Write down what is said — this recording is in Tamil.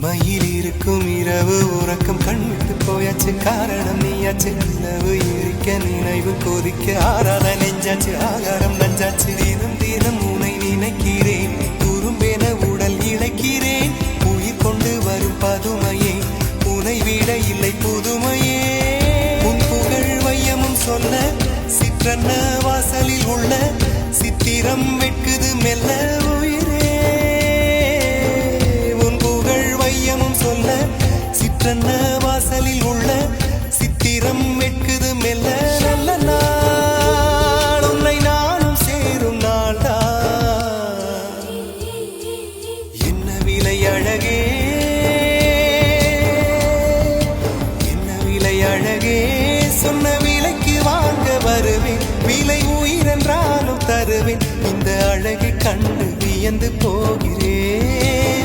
மயில் இருக்கும் இரவு உறக்கம் கண்விட்டு போயாச்சு காரணம் நீயாச்சு நிலவு இருக்க நினைவு கொதிக்க ஆறாத நெஞ்சாச்சு ஆகாரம் நஞ்சாச்சு தினம் தினம் உனை நினைக்கிறேன் துரும்பென உடல் இழைக்கிறேன் உயிர் கொண்டு வரும் பதுமையே உனை விட இல்லை புதுமையே உன் புகழ் வையமும் சொல்ல சிற்றன்ன வாசலில் உள்ள சித்திரம் வெட்குது மெல்ல வாசலில் உள்ள சித்திரம் வெட்குது மெல்ல நல்ல நாள் உன்னை நானும் சேரும் நாள்தான் என்ன விலை அழகே என்ன விலை அழகே சொன்ன விலைக்கு வாங்க வருவேன் விலை உயிரென்றாலும் தருவேன் இந்த அழகை கண்டு வியந்து போகிறேன்